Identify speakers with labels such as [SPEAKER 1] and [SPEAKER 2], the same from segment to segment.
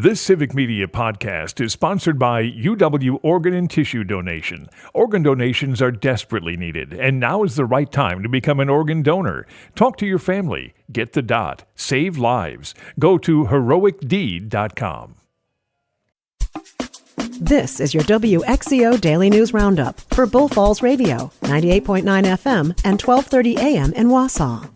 [SPEAKER 1] This Civic Media podcast is sponsored by UW Organ and Tissue Donation. Organ donations are desperately needed, and now is the right time to become an organ donor. Talk to your family. Get the dot. Save lives. Go to heroicdeed.com.
[SPEAKER 2] This is your WXCO Daily News Roundup for Bull Falls Radio, 98.9 FM and 1230 AM in Wausau.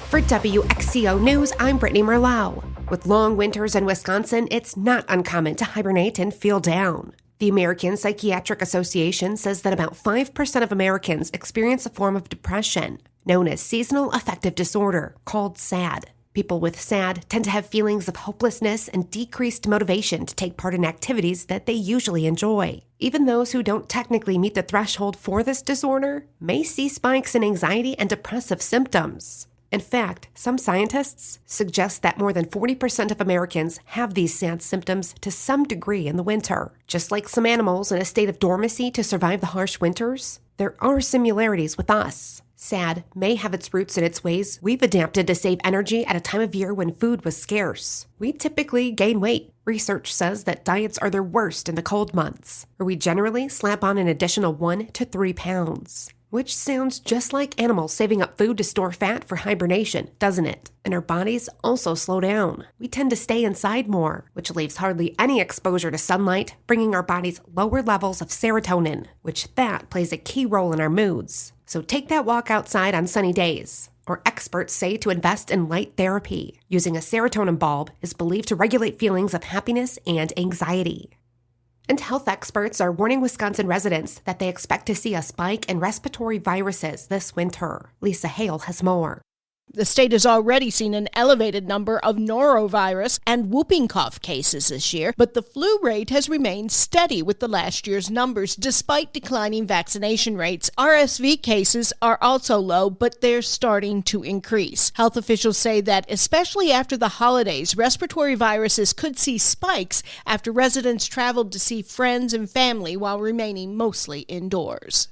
[SPEAKER 3] For WXCO News, I'm Brittany Merlot. With long winters in Wisconsin, it's not uncommon to hibernate and feel down. The American Psychiatric Association says that about 5% of Americans experience a form of depression, known as seasonal affective disorder, called SAD. People with SAD tend to have feelings of hopelessness and decreased motivation to take part in activities that they usually enjoy. Even those who don't technically meet the threshold for this disorder may see spikes in anxiety and depressive symptoms. In fact, some scientists suggest that more than 40% of Americans have these SAD symptoms to some degree in the winter. Just like some animals in a state of dormancy to survive the harsh winters, there are similarities with us. SAD may have its roots in its ways we've adapted to save energy at a time of year when food was scarce. We typically gain weight. Research says that diets are their worst in the cold months, where we generally slap on an additional 1 to 3 pounds. Which sounds just like animals saving up food to store fat for hibernation, doesn't it? And our bodies also slow down. We tend to stay inside more, which leaves hardly any exposure to sunlight, bringing our bodies lower levels of serotonin, which that plays a key role in our moods. So take that walk outside on sunny days. Or experts say to invest in light therapy. Using a serotonin bulb is believed to regulate feelings of happiness and anxiety. And health experts are warning Wisconsin residents that they expect to see a spike in respiratory viruses this winter. Lisa Hale has more.
[SPEAKER 4] The state has already seen an elevated number of norovirus and whooping cough cases this year, but the flu rate has remained steady with the last year's numbers despite declining vaccination rates. RSV cases are also low, but they're starting to increase. Health officials say that especially after the holidays, respiratory viruses could see spikes after residents traveled to see friends and family while remaining mostly indoors.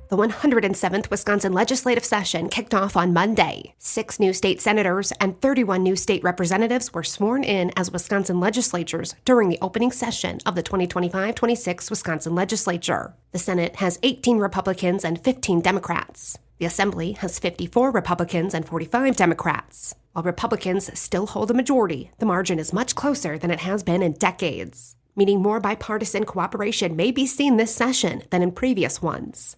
[SPEAKER 3] The 107th Wisconsin legislative session kicked off on Monday. 6 new state senators and 31 new state representatives were sworn in as Wisconsin legislators during the opening session of the 2025-26 Wisconsin legislature. The Senate has 18 Republicans and 15 Democrats. The Assembly has 54 Republicans and 45 Democrats. While Republicans still hold a majority, the margin is much closer than it has been in decades, meaning more bipartisan cooperation may be seen this session than in previous ones.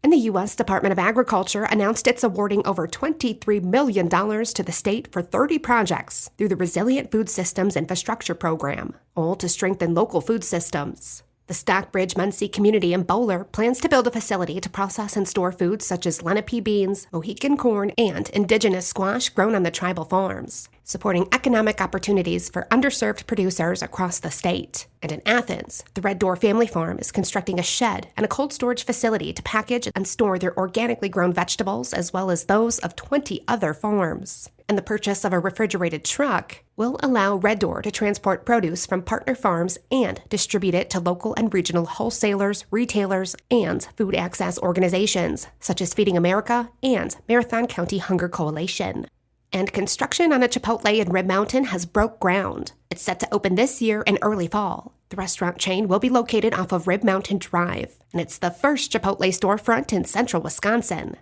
[SPEAKER 3] And the U.S. Department of Agriculture announced it's awarding over $23 million to the state for 30 projects through the Resilient Food Systems Infrastructure Program, all to strengthen local food systems. The Stockbridge-Muncie community in Bowler plans to build a facility to process and store foods such as Lenape beans, Mohican corn, and indigenous squash grown on the tribal farms, supporting economic opportunities for underserved producers across the state. And in Athens, the Red Door Family Farm is constructing a shed and a cold storage facility to package and store their organically grown vegetables as well as those of 20 other farms. And the purchase of a refrigerated truck will allow Red Door to transport produce from partner farms and distribute it to local and regional wholesalers, retailers, and food access organizations, such as Feeding America and Marathon County Hunger Coalition. And construction on a Chipotle in Rib Mountain has broke ground. It's set to open this year in early fall. The restaurant chain will be located off of Rib Mountain Drive, and it's the first Chipotle storefront in central Wisconsin.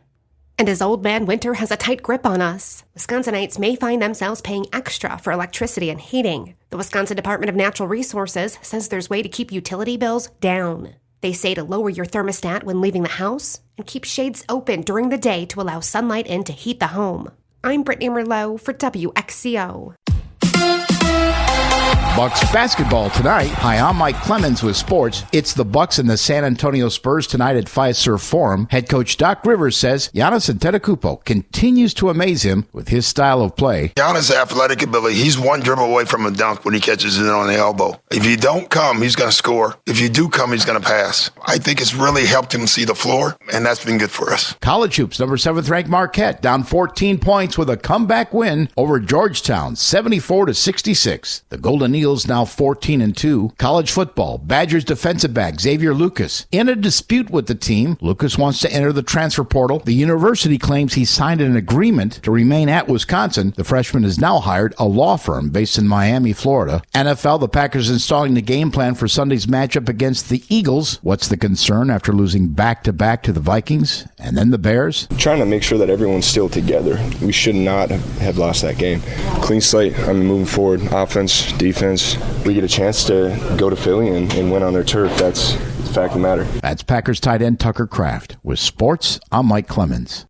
[SPEAKER 3] And as old man winter has a tight grip on us, Wisconsinites may find themselves paying extra for electricity and heating. The Wisconsin Department of Natural Resources says there's a way to keep utility bills down. They say to lower your thermostat when leaving the house and keep shades open during the day to allow sunlight in to heat the home. I'm Brittany Merlot for WXCO.
[SPEAKER 5] Bucks basketball tonight. Hi, I'm Mike Clemens with sports. It's the Bucks and the San Antonio Spurs tonight at Fiserv Forum. Head coach Doc Rivers says Giannis Antetokounmpo continues to amaze him with his style of play.
[SPEAKER 6] Giannis' athletic ability, he's one dribble away from a dunk when he catches it on the elbow. If you don't come, he's going to score. If you do come, he's going to pass. I think it's really helped him see the floor, and that's been good for us.
[SPEAKER 5] College hoops, number 7th ranked Marquette, down 14 points with a comeback win over Georgetown, 74-66. The Golden Eagles Eagles now 14-2. College football, Badgers defensive back Xavier Lucas in a dispute with the team. Lucas wants to enter the transfer portal. The university claims he signed an agreement to remain at Wisconsin. The freshman has now hired a law firm based in Miami, Florida. NFL, the Packers installing the game plan for Sunday's matchup against the Eagles. What's the concern after losing back-to-back to the Vikings and then the Bears?
[SPEAKER 7] Trying to make sure that everyone's still together. We should not have lost that game. Clean slate. Moving forward, offense, defense. We get a chance to go to Philly and win on their turf. That's the fact of the matter.
[SPEAKER 5] That's Packers tight end Tucker Kraft. With sports, I'm Mike Clemens.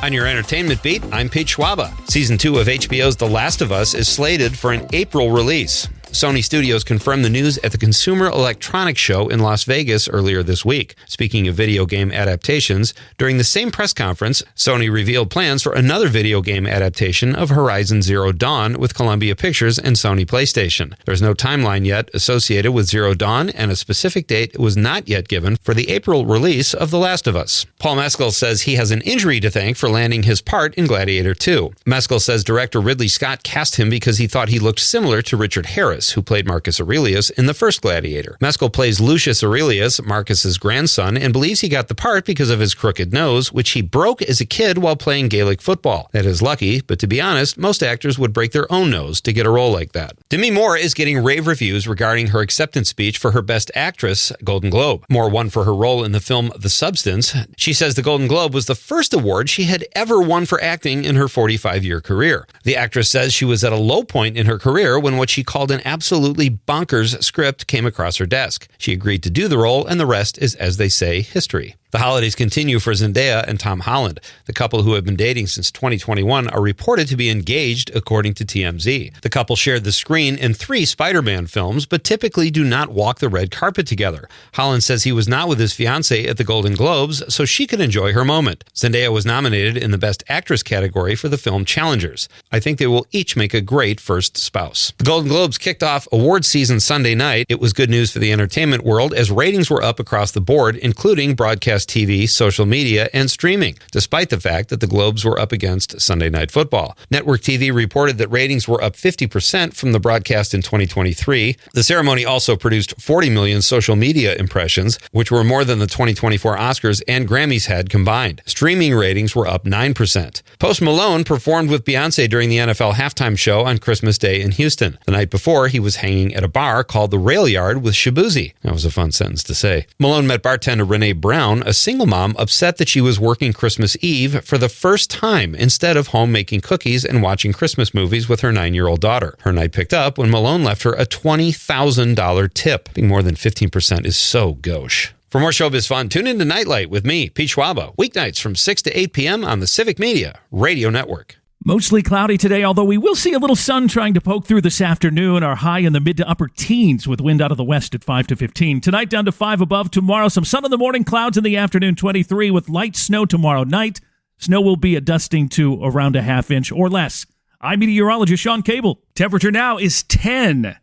[SPEAKER 8] On your entertainment beat, I'm Pete Schwaba. Season 2 of HBO's The Last of Us is slated for an April release. Sony Studios confirmed the news at the Consumer Electronics Show in Las Vegas earlier this week. Speaking of video game adaptations, during the same press conference, Sony revealed plans for another video game adaptation of Horizon Zero Dawn with Columbia Pictures and Sony PlayStation. There's no timeline yet associated with Zero Dawn, and a specific date was not yet given for the April release of The Last of Us. Paul Mescal says he has an injury to thank for landing his part in Gladiator 2. Mescal says director Ridley Scott cast him because he thought he looked similar to Richard Harris, who played Marcus Aurelius in the first Gladiator. Mescal plays Lucius Aurelius, Marcus's grandson, and believes he got the part because of his crooked nose, which he broke as a kid while playing Gaelic football. That is lucky, but to be honest, most actors would break their own nose to get a role like that. Demi Moore is getting rave reviews regarding her acceptance speech for her Best Actress Golden Globe. Moore won for her role in the film The Substance. She says the Golden Globe was the first award she had ever won for acting in her 45-year career. The actress says she was at a low point in her career when what she called an absolutely bonkers script came across her desk. She agreed to do the role, and the rest is, as they say, history. The holidays continue for Zendaya and Tom Holland. The couple, who have been dating since 2021, are reported to be engaged, according to TMZ. The couple shared the screen in 3 Spider-Man films, but typically do not walk the red carpet together. Holland says he was not with his fiancée at the Golden Globes, so she could enjoy her moment. Zendaya was nominated in the Best Actress category for the film Challengers. I think they will each make a great first spouse. The Golden Globes kicked off awards season Sunday night. It was good news for the entertainment world as ratings were up across the board, including broadcast TV, social media, and streaming, despite the fact that the Globes were up against Sunday Night Football. Network TV reported that ratings were up 50% from the broadcast in 2023. The ceremony also produced 40 million social media impressions, which were more than the 2024 Oscars and Grammys had combined. Streaming ratings were up 9%. Post Malone performed with Beyoncé during the NFL halftime show on Christmas Day in Houston. The night before, he was hanging at a bar called the Rail Yard with Shabuzi. That was a fun sentence to say. Malone met bartender Renee Brown, a single mom upset that she was working Christmas Eve for the first time instead of home making cookies and watching Christmas movies with her 9-year-old daughter. Her night picked up when Malone left her a $20,000 tip. Being more than 15% is so gauche. For more showbiz fun, tune in to Nightlight with me, Pete Schwaba, weeknights from 6 to 8 p.m. on the Civic Media Radio Network.
[SPEAKER 9] Mostly cloudy today, although we will see a little sun trying to poke through this afternoon. Our high in the mid to upper teens with wind out of the west at 5 to 15. Tonight down to 5 above. Tomorrow some sun in the morning, clouds in the afternoon, 23 with light snow tomorrow night. Snow will be a dusting to around a half inch or less. I'm meteorologist Sean Cable. Temperature now is 10.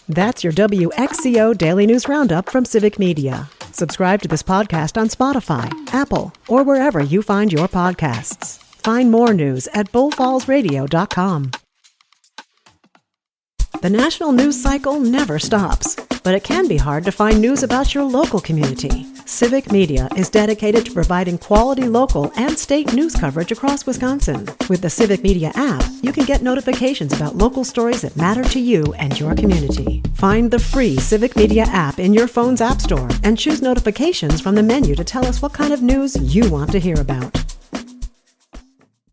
[SPEAKER 2] That's your WXCO Daily News Roundup from Civic Media. Subscribe to this podcast on Spotify, Apple, or wherever you find your podcasts. Find more news at bullfallsradio.com. The national news cycle never stops, but it can be hard to find news about your local community. Civic Media is dedicated to providing quality local and state news coverage across Wisconsin. With the Civic Media app, you can get notifications about local stories that matter to you and your community. Find the free Civic Media app in your phone's app store and choose notifications from the menu to tell us what kind of news you want to hear about.